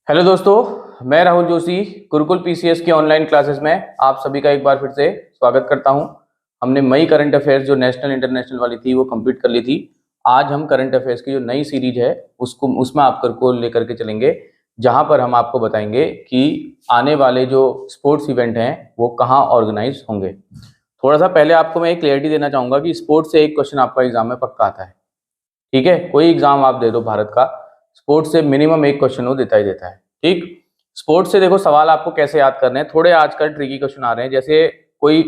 Hello दोस्तों, मैं Rahul Joshi Gurukul PCS की ऑनलाइन क्लासेस में आप सभी का एक बार फिर से स्वागत करता हूं। हमने मई करंट अफेयर्स जो नेशनल इंटरनेशनल वाली थी वो कंप्लीट कर ली थी। आज हम करंट अफेयर्स की जो नई सीरीज है उसमें आपको लेकर के चलेंगे, जहां पर हम आपको बताएंगे कि आने वाले जो स्पोर्ट्स इवेंट हैं वो कहाँ ऑर्गेनाइज होंगे। थोड़ा सा पहले आपको मैं एक क्लियरिटी देना चाहूँगा कि स्पोर्ट्स से एक क्वेश्चन आपका एग्जाम में पक्का आता है। ठीक है, कोई एग्जाम आप दे दो भारत का, स्पोर्ट्स से मिनिमम एक क्वेश्चन वो देता ही देता है। ठीक, स्पोर्ट्स से देखो सवाल आपको कैसे याद करने हैं, थोड़े आजकल ट्रिकी क्वेश्चन आ रहे हैं। जैसे कोई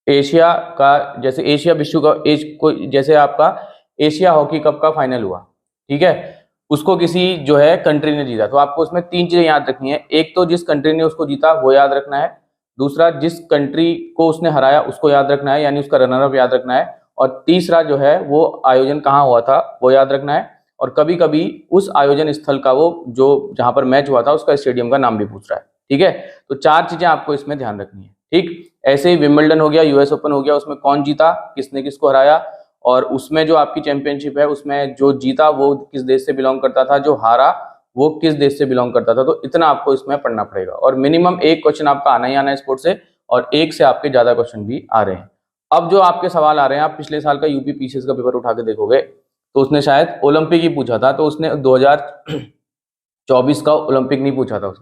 एशिया का, जैसे एशिया विश्व का कोई जैसे आपका एशिया हॉकी कप का फाइनल हुआ, ठीक है, उसको किसी जो है कंट्री ने जीता, तो आपको उसमें तीन चीजें याद रखनी है। एक तो जिस कंट्री ने उसको जीता वो याद रखना है, दूसरा जिस कंट्री को उसने हराया उसको याद रखना है, यानी उसका रनर अप याद रखना है, और तीसरा जो है वो आयोजन कहाँ हुआ था वो याद रखना है। और कभी कभी उस आयोजन स्थल का वो जो जहां पर मैच हुआ था उसका स्टेडियम का नाम भी पूछ रहा है। ठीक है, तो चार चीजें आपको इसमें ध्यान रखनी है। ठीक, ऐसे ही विंबलडन हो गया, यूएस ओपन हो गया, उसमें कौन जीता, किसने किसको हराया, और उसमें जो आपकी चैंपियनशिप है उसमें जो जीता वो किस देश से बिलोंग करता था, जो हारा वो किस देश से बिलोंग करता था। तो इतना आपको इसमें पढ़ना पड़ेगा, और मिनिमम एक क्वेश्चन आपका आना ही आना है स्पोर्ट्स से, और एक से आपके ज्यादा क्वेश्चन भी आ रहे हैं। अब जो आपके सवाल आ रहे हैं, आप पिछले साल का यूपी पीसीएस का पेपर उठा के देखोगे तो उसने शायद ओलंपिक ही पूछा था, तो उसने 2024 का ओलंपिक नहीं पूछा था,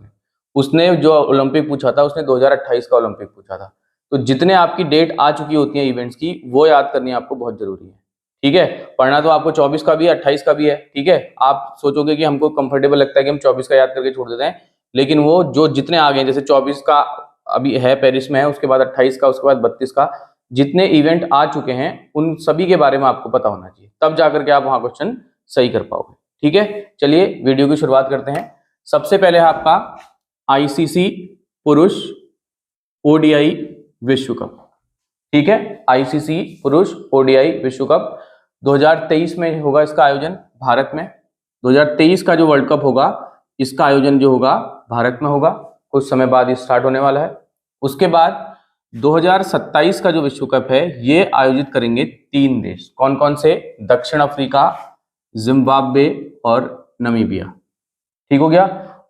उसने जो ओलंपिक पूछा था उसने 2028 का ओलंपिक पूछा था। तो जितने आपकी डेट आ चुकी होती है इवेंट्स की, वो याद करनी आपको बहुत जरूरी है। ठीक है, पढ़ना तो आपको 24 का भी है, 28 का भी है। ठीक है, आप सोचोगे कि हमको कंफर्टेबल लगता है कि हम 24 का याद करके छोड़ देते हैं, लेकिन वो जो जितने आ गए, जैसे 24 का अभी है पेरिस में है, उसके बाद 28 का, उसके बाद 32 का, जितने इवेंट आ चुके हैं उन सभी के बारे में आपको पता होना चाहिए, तब जाकर के आप वहां क्वेश्चन सही कर पाओगे। ठीक है, चलिए वीडियो की शुरुआत करते हैं। सबसे पहले है आपका आईसीसी पुरुष ओडीआई विश्व कप। ठीक है, आईसीसी पुरुष ओडीआई विश्व कप 2023 में होगा इसका आयोजन भारत में। 2023 का जो वर्ल्ड कप होगा इसका आयोजन जो होगा भारत में होगा, कुछ समय बाद ये स्टार्ट होने वाला है। उसके बाद 2027 का जो विश्व कप है ये आयोजित करेंगे तीन देश। कौन कौन से? दक्षिण अफ्रीका, जिम्बाब्वे और नमीबिया। ठीक हो गया,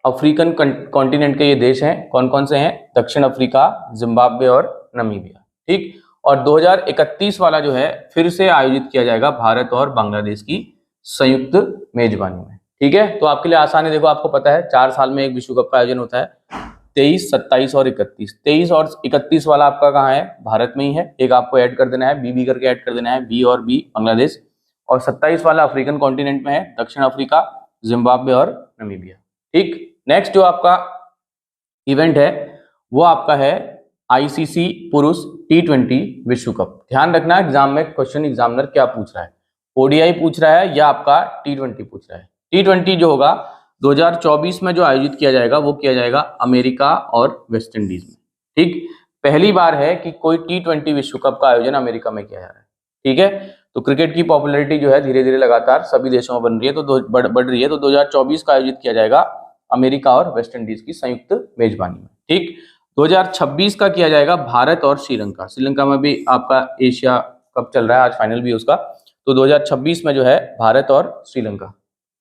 अफ्रीकन कॉन्टिनेंट के ये देश हैं। कौन कौन से हैं? दक्षिण अफ्रीका, जिम्बाब्वे और नमीबिया। ठीक, और 2031 वाला जो है फिर से आयोजित किया जाएगा भारत और बांग्लादेश की संयुक्त मेजबानी में। ठीक है, तो आपके लिए आसान है, देखो आपको पता है 4 साल में एक विश्व कप का आयोजन होता है, 23, 27 और 31। 23 और 31 वाला आपका कहाँ है? भारत में ही है। एक आपको ऐड कर देना है, बी करके ऐड कर देना है, बी और बी बांग्लादेश। और 27 वाला अफ्रीकन कॉन्टिनेंट में है, दक्षिण अफ्रीका, जिम्बाब्वे और नमीबिया। ठीक, नेक्स्ट जो आपका इवेंट है वो आपका है आईसीसी पुरुष T20 विश्व कप। ध्यान रखना एग्जाम में क्वेश्चन एग्जामिनर क्या पूछ रहा है, ओडीआई पूछ रहा है या आपका T20 पूछ रहा है। T20 जो होगा 2024 में जो आयोजित किया जाएगा वो किया जाएगा अमेरिका और वेस्ट इंडीज में। ठीक, पहली बार है कि कोई T20 विश्व कप का आयोजन अमेरिका में किया जा रहा है। ठीक है, तो क्रिकेट की पॉपुलैरिटी जो है धीरे धीरे लगातार सभी देशों में बन रही है, तो बढ़ रही है। तो 2024 का आयोजित किया जाएगा अमेरिका और वेस्ट इंडीज की संयुक्त मेजबानी में। ठीक, 2026 का किया जाएगा भारत और श्रीलंका। श्रीलंका में भी आपका एशिया कप चल रहा है, आज फाइनल भी है उसका। तो 2026 में जो है भारत और श्रीलंका।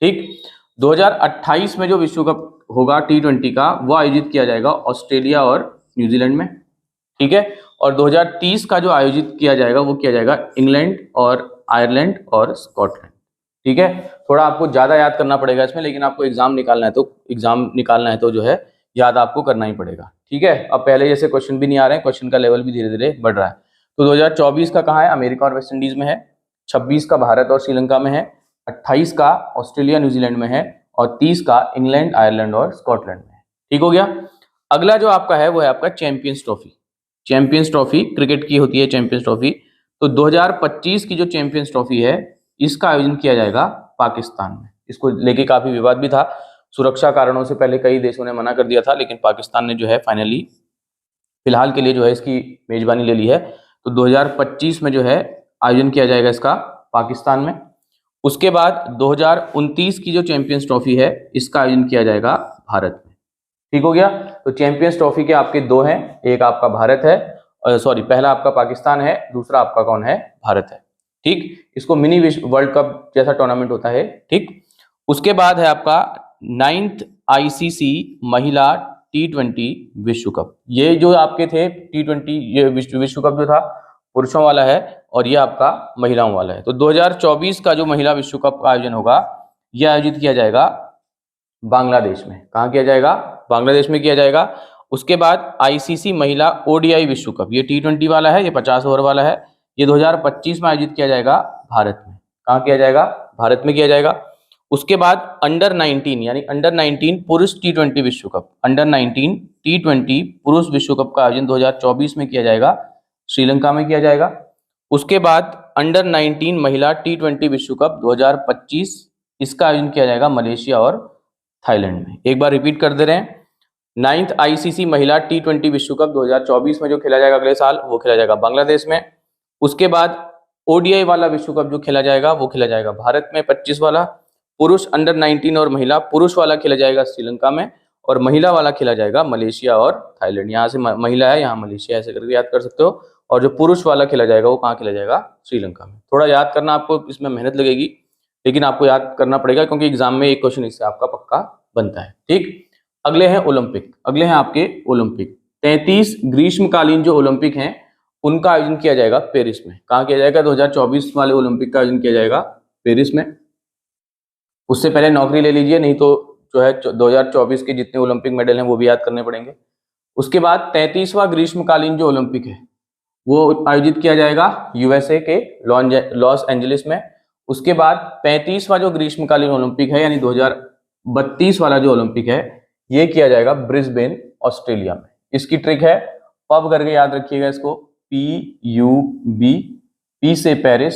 ठीक, 2028 में जो विश्व कप होगा T20 का वो आयोजित किया जाएगा ऑस्ट्रेलिया और न्यूजीलैंड में। ठीक है, और 2030 का जो आयोजित किया जाएगा वो किया जाएगा इंग्लैंड और आयरलैंड और स्कॉटलैंड। ठीक है, थोड़ा आपको ज्यादा याद करना पड़ेगा इसमें, लेकिन आपको एग्जाम निकालना है तो जो है याद आपको करना ही पड़ेगा। ठीक है, अब पहले जैसे क्वेश्चन भी नहीं आ रहे हैं, क्वेश्चन का लेवल भी धीरे धीरे बढ़ रहा है। तो 2024 का कहाँ है? अमेरिका और वेस्ट इंडीज में है। 26 का भारत और श्रीलंका में है। 28 का ऑस्ट्रेलिया न्यूजीलैंड में है। और 30 का इंग्लैंड, आयरलैंड और स्कॉटलैंड में है। ठीक हो गया, अगला जो आपका है वो है आपका champions trophy. Champions trophy cricket की होती है चैंपियंस ट्रॉफी। तो 2025 की जो चैंपियंस ट्रॉफी है इसका आयोजन किया जाएगा पाकिस्तान में। इसको लेके काफी विवाद भी था, सुरक्षा कारणों से पहले कई देशों ने मना कर दिया था, लेकिन पाकिस्तान ने जो है फाइनली फिलहाल के लिए जो है इसकी मेजबानी ले ली है। तो 2025 में जो है आयोजन किया जाएगा इसका पाकिस्तान में। उसके बाद 2029 की जो चैंपियंस ट्रॉफी है इसका आयोजन किया जाएगा भारत में। ठीक हो गया, तो चैंपियंस ट्रॉफी के आपके दो हैं, एक आपका भारत है, सॉरी पहला आपका पाकिस्तान है, दूसरा आपका कौन है? भारत है। ठीक, इसको मिनी वर्ल्ड कप जैसा टूर्नामेंट होता है। ठीक, उसके बाद है आपका 9th आईसीसी महिला T20 विश्व कप। ये जो आपके थे T20 ये विश्व कप जो था पुरुषों वाला है और ये आपका महिलाओं वाला है। तो 2024 का जो महिला विश्व कप का आयोजन होगा यह आयोजित किया जाएगा बांग्लादेश में। कहाँ किया जाएगा? बांग्लादेश में किया जाएगा। उसके बाद आईसीसी महिला ओडीआई विश्व कप, ये T20 वाला है, ये 50 ओवर वाला है, ये 2025 में आयोजित किया जाएगा भारत में। कहाँ किया जाएगा? भारत में किया जाएगा। उसके बाद अंडर 19 यानी अंडर 19 पुरुष T20 विश्व कप, अंडर 19 T20 पुरुष विश्व कप का आयोजन 2024 में किया जाएगा, श्रीलंका में किया जाएगा। उसके बाद अंडर 19 महिला T20 विश्व कप 2025, इसका आयोजन किया जाएगा मलेशिया और थाईलैंड में। एक बार रिपीट कर दे रहे हैं, 9th आईसीसी महिला T20 विश्व कप 2024 में जो खेला जाएगा अगले साल, वो खेला जाएगा बांग्लादेश में। उसके बाद ओडीआई वाला विश्व कप जो खेला जाएगा वो खेला जाएगा भारत में, 25 वाला। पुरुष अंडर 19 और महिला पुरुष वाला खेला जाएगा श्रीलंका में, और महिला वाला खेला जाएगा मलेशिया और थाईलैंड। यहाँ से महिला है, यहाँ मलेशिया, ऐसे करके याद कर सकते हो। और जो पुरुष वाला खेला जाएगा वो कहाँ खेला जाएगा? श्रीलंका में। थोड़ा याद करना, आपको इसमें मेहनत लगेगी लेकिन आपको याद करना पड़ेगा क्योंकि एग्जाम में एक क्वेश्चन इससे आपका पक्का बनता है। ठीक, अगले हैं ओलंपिक। अगले हैं आपके ओलंपिक। 33 ग्रीष्मकालीन जो ओलंपिक हैं उनका आयोजन किया जाएगा पेरिस में। कहाँ किया जाएगा? 2024 वाले ओलंपिक का आयोजन किया जाएगा पेरिस में। उससे पहले नौकरी ले लीजिए, नहीं तो जो है 2024 के जितने ओलंपिक मेडल हैं वो भी याद करने पड़ेंगे। उसके बाद 33वां ग्रीष्मकालीन जो ओलंपिक है वो आयोजित किया जाएगा यूएसए के लॉस एंजलिस में। उसके बाद 35वां जो ग्रीष्मकालीन ओलंपिक है यानी 2032 वाला जो ओलंपिक है ये किया जाएगा ब्रिस्बेन ऑस्ट्रेलिया में। इसकी ट्रिक है, पब करके याद रखिएगा इसको, PUB, P से पेरिस,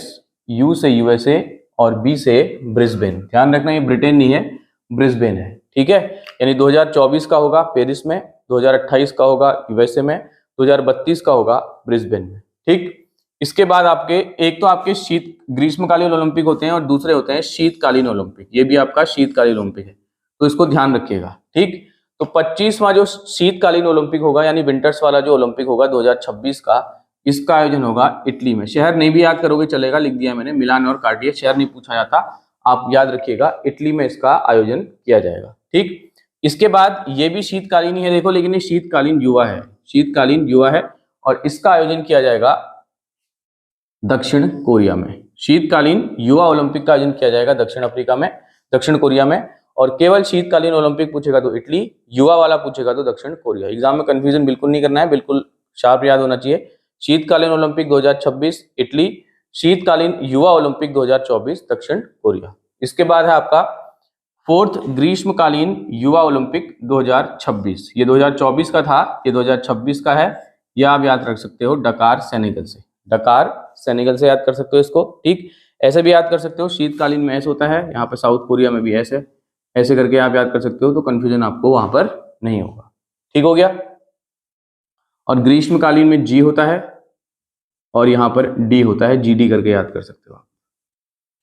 U से यूएसए और B से ब्रिस्बेन। ध्यान रखना ये ब्रिटेन नहीं है, ब्रिस्बेन है। ठीक है, यानी 2024 का होगा पेरिस में, 2028 का होगा यूएसए में, 2032 का होगा ब्रिस्बेन में। ठीक, इसके बाद आपके एक तो आपके ग्रीष्मकालीन ओलंपिक होते हैं और दूसरे होते हैं शीतकालीन ओलंपिक। ये भी आपका शीतकालीन ओलंपिक है, तो इसको ध्यान रखिएगा। ठीक, तो 25वां जो शीतकालीन ओलंपिक होगा यानी विंटर्स वाला जो ओलंपिक होगा 2026 का, इसका आयोजन होगा इटली में। शहर नहीं भी याद करोगे चलेगा, लिख दिया मैंने, मिलान और कार्डिया। शहर नहीं पूछा जाता, आप याद रखिएगा, इटली में इसका आयोजन किया जाएगा। ठीक, इसके बाद ये भी शीतकालीन ही है देखो, लेकिन ये शीतकालीन युवा है, शीतकालीन युवा है, और इसका आयोजन किया जाएगा दक्षिण कोरिया में। शीतकालीन युवा ओलंपिक का आयोजन किया जाएगा दक्षिण कोरिया में। और केवल शीतकालीन ओलंपिक पूछेगा तो इटली, युवा वाला पूछेगा तो दक्षिण कोरिया। एग्जाम में कंफ्यूजन बिल्कुल नहीं करना है, बिल्कुल शार्प याद होना चाहिए। शीतकालीन ओलंपिक 2026 इटली, शीतकालीन युवा ओलंपिक 2024 दक्षिण कोरिया। इसके बाद है आपका 4th ग्रीष्मकालीन युवा ओलंपिक 2026। ये 2024 का था, ये 2026 का है। यह आप याद रख सकते हो डकार सेनेगल से, डकार सेनेगल से याद कर सकते हो इसको। ठीक, ऐसे भी याद कर सकते हो, शीतकालीन में ऐसे होता है, यहाँ पे साउथ कोरिया में भी ऐसे करके आप याद कर सकते हो, तो कंफ्यूजन आपको वहां पर नहीं होगा। ठीक हो गया। और ग्रीष्मकालीन में G होता है और यहाँ पर D होता है, GD करके याद कर सकते हो आप।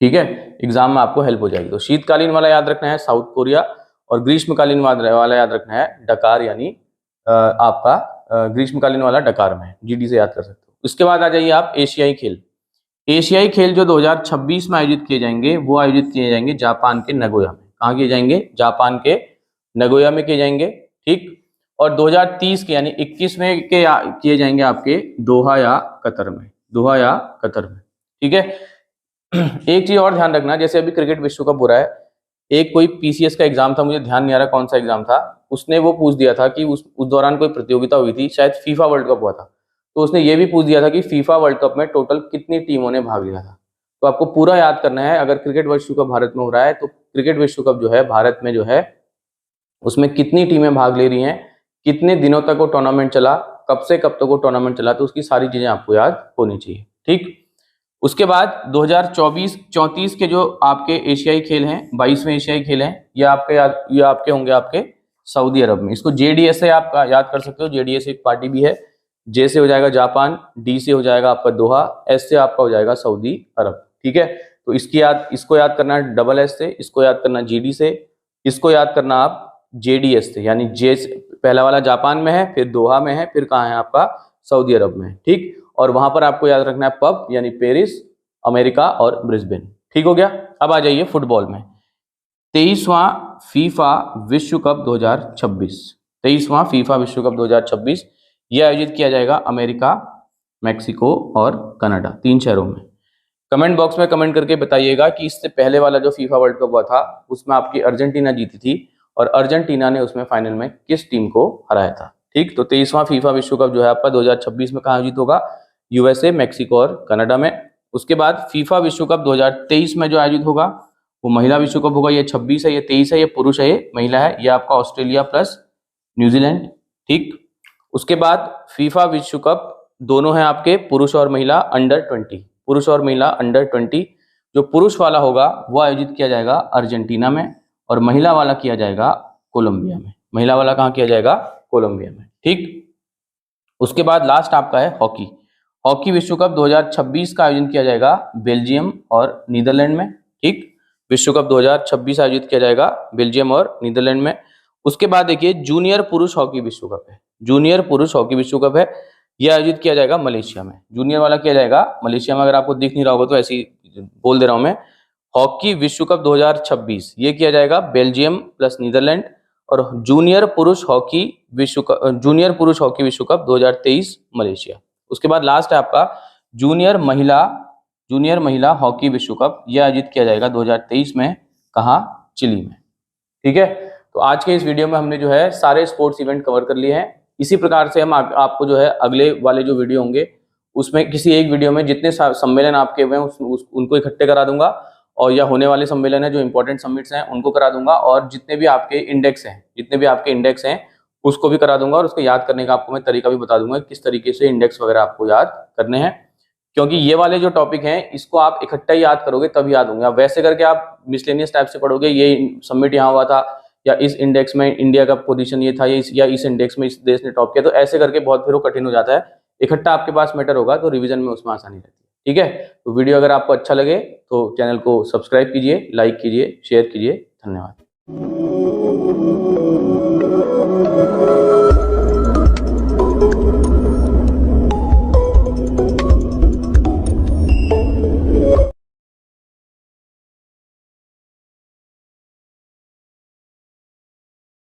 ठीक है, एग्जाम में आपको हेल्प हो जाएगी। तो शीतकालीन वाला याद रखना है साउथ कोरिया, और ग्रीष्मकालीन वाला याद रखना है डकार, यानी आपका ग्रीष्मकालीन वाला डकार में, GD से याद कर सकते हो। उसके बाद आ जाइए आप एशियाई खेल। एशियाई खेल जो 2026 में आयोजित किए जाएंगे वो आयोजित किए जाएंगे जापान के नगोया में। कहाँ किए जाएंगे? जापान के नगोया में किए जाएंगे। ठीक, और 2030 के यानी 21 में के किए जाएंगे आपके दोहा या कतर में, दोहा या कतर में। ठीक है, एक चीज और ध्यान रखना, जैसे अभी क्रिकेट विश्व कप हो रहा है, एक कोई PCS का एग्जाम था, मुझे ध्यान नहीं आ रहा कौन सा एग्जाम था, उसने वो पूछ दिया था कि उस दौरान कोई प्रतियोगिता हुई थी, शायद फीफा वर्ल्ड कप हुआ था, तो उसने ये भी पूछ दिया था कि फीफा वर्ल्ड कप में टोटल कितनी टीमों ने भाग लिया था। तो आपको पूरा याद करना है। अगर क्रिकेट विश्व कप भारत में हो रहा है तो क्रिकेट विश्व कप जो है भारत में जो है उसमें कितनी टीमें भाग ले रही हैं, कितने दिनों तक वो टूर्नामेंट चला, कब से कब तक वो टूर्नामेंट चला, तो उसकी सारी चीजें आपको याद होनी चाहिए। ठीक, उसके बाद 2034 के जो आपके एशियाई खेल हैं, 22वें एशियाई खेल हैं, ये आपके होंगे आपके सऊदी अरब में। इसको JDS से आप याद कर सकते हो, JDS एक पार्टी भी है। J से हो जाएगा जापान, D से हो जाएगा आपका दोहा, S से आपका हो जाएगा सऊदी अरब। ठीक है, तो इसको याद करना है डबल S से, इसको याद करना GD से, इसको याद करना आप JDS से, यानी J से पहला वाला जापान में है, फिर दोहा में है, फिर कहाँ है आपका सऊदी अरब में। ठीक, और वहां पर आपको याद रखना है पब यानी पेरिस, अमेरिका और ब्रिस्बेन। ठीक हो गया। अब आ जाइए फुटबॉल में। 23वां फीफा विश्व कप 2026, 23वां फीफा विश्व कप 2026 ये आयोजित किया जाएगा अमेरिका, मैक्सिको और कनाडा, 3 शहरों में। कमेंट बॉक्स में कमेंट करके बताइएगा कि इससे पहले वाला जो फीफा वर्ल्ड कप हुआ था उसमें आपकी अर्जेंटीना जीती थी और अर्जेंटीना ने उसमें फाइनल में किस टीम को हराया था। ठीक, तो 23वां फीफा विश्व कप जो है आपका 2026 में कहाँ आयोजित होगा? यूएसए, मैक्सिको और कनाडा में। उसके बाद फीफा विश्व कप 2023 में जो आयोजित होगा वो महिला विश्व कप होगा। ये 26 है, ये 23 है, ये पुरुष है, ये महिला है। ये आपका ऑस्ट्रेलिया प्लस न्यूजीलैंड। ठीक, उसके बाद फीफा विश्व कप दोनों हैं आपके पुरुष और महिला अंडर-20, पुरुष और महिला अंडर-20। जो पुरुष वाला होगा वो आयोजित किया जाएगा अर्जेंटीना में और महिला वाला किया जाएगा कोलंबिया में। महिला वाला कहाँ किया जाएगा? कोलंबिया में। ठीक, उसके बाद लास्ट आपका है हॉकी। हॉकी विश्व कप 2026 का आयोजन किया जाएगा बेल्जियम और नीदरलैंड में। ठीक, विश्व कप 2026 आयोजित किया जाएगा बेल्जियम और नीदरलैंड में। उसके बाद देखिए जूनियर पुरुष हॉकी विश्व कप है, जूनियर पुरुष हॉकी विश्व कप है, यह आयोजित किया जाएगा मलेशिया में। जूनियर वाला किया जाएगा मलेशिया में। अगर आपको दिख नहीं रहा होगा तो ऐसे ही बोल दे रहा हूं मैं। हॉकी विश्व कप 2026 ये किया जाएगा बेल्जियम प्लस नीदरलैंड। और जूनियर पुरुष हॉकी विश्व कप 2023 मलेशिया। उसके बाद लास्ट है आपका जूनियर महिला हॉकी विश्व कप, यह आयोजित किया जाएगा 2023 में। कहाँ? चिली में। ठीक है, तो आज के इस वीडियो में हमने जो है सारे स्पोर्ट्स इवेंट कवर कर लिए हैं। इसी प्रकार से हम आपको जो है अगले वाले जो वीडियो होंगे उसमें किसी एक वीडियो में जितने सम्मेलन आपके हुए हैं उनको इकट्ठे करा दूंगा, और या होने वाले सम्मेलन है जो इंपॉर्टेंट समिट्स हैं उनको करा दूंगा, और जितने भी आपके इंडेक्स हैं उसको भी करा दूंगा, और उसको याद करने का आपको मैं तरीका भी बता दूंगा किस तरीके से इंडेक्स वगैरह आपको याद करने हैं। क्योंकि ये वाले जो टॉपिक हैं इसको आप इकट्ठा ही याद करोगे तब याद होंगे। आप वैसे करके आप मिसलेनियस टाइप से पढ़ोगे, ये समिट यहाँ हुआ था या इस इंडेक्स में इंडिया का पोजीशन ये था, या इस इंडेक्स में इस देश ने टॉप किया, तो ऐसे करके बहुत फिर वो कठिन हो जाता है। इकट्ठा आपके पास मैटर होगा तो रिवीजन में उसमें आसानी रहती है। ठीक है, तो वीडियो अगर आपको अच्छा लगे तो चैनल को सब्सक्राइब कीजिए, लाइक कीजिए, शेयर कीजिए। धन्यवाद।